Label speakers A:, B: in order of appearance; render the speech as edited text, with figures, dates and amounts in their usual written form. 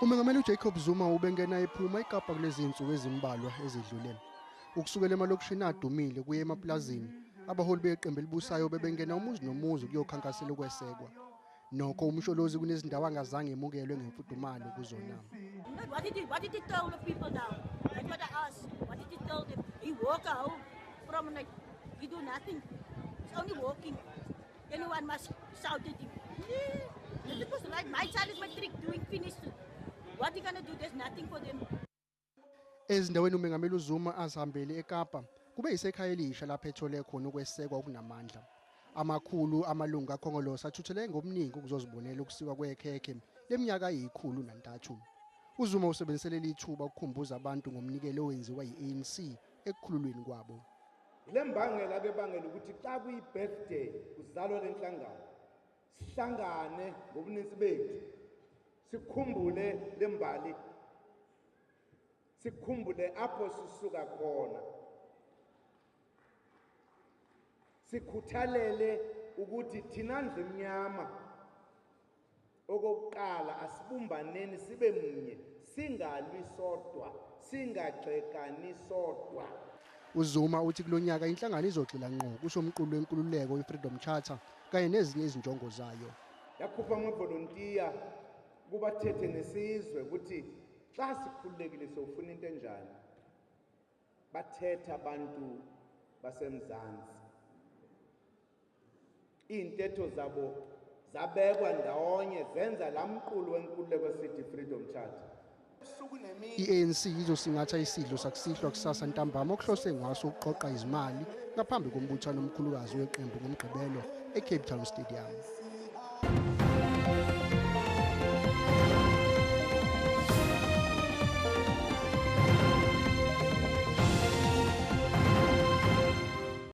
A: Umengameli uJacob Zuma ubengena ephuma eKapa kulezi insuku ezimbalwa ezidlule. Ukusukela emalokishini adumile kuye emaplazini, abaholi beqembu elibusayo bebengena umuzi nomuzi kuyokhankasela ukwesekwa. Nokho umsholozi kunezindawo angazange emukelwe ngemfudumalo kuzona.
B: What did he tell the people now? That's what I asked. What did he tell them? He walk out from like he do nothing. He's only walking. Anyone must shout at him. It was like my child is matric doing finished. What are you gonna do? There's nothing for them.
A: Ezindaweni umengameli uZuma azihambele eKapa kube yisekhaya elisha lapho ethole khona ukwesekwa okunamandla. Amakhulu amalungu kaKhongolose athuthele ngomningi ukuzozibonela ukusikwa kwekhekhe leminyaka eyi103. uZuma usebenzisele lithuba ukukhumbuza abantu ngomnikelo owenziwa yiANC ekukhululweni kwabo.
C: Lembangela ke bangela ukuthi xa kuyi birthday kuzalwa lenhlangano sihlangane ngobuninzi bethu sikhumbule lembali sikhumbule apho sisuka khona sikhuthalele ukuthi thina ndlemnyama okokuqala asibumbaneni sibe munye singalwi sodwa singagxekani sodwa.
A: uZuma uthi kulonyaka inhlangano izogxila ngqo kusho umqulu wenkululeko iFreedom Charter kanye nezinye izinjongo zayo.
C: Yakhupha amavolontiya kubathethe nesizwe ukuthi xa sikhululekile sofuna into enjani. Bathetha abantu basemzansi. Intetho zabo zabekwa ndawonye zenza lamqulu wenkululeko sithi Freedom Charter.
A: iANC izosingatha isidlo sakusihlwa kusasa ntambama okuhlose ngaso ukuqoqa izimali ngaphambi kombuthano omkhulukazi weqembu ngomgqibelo eCape Town Stadium.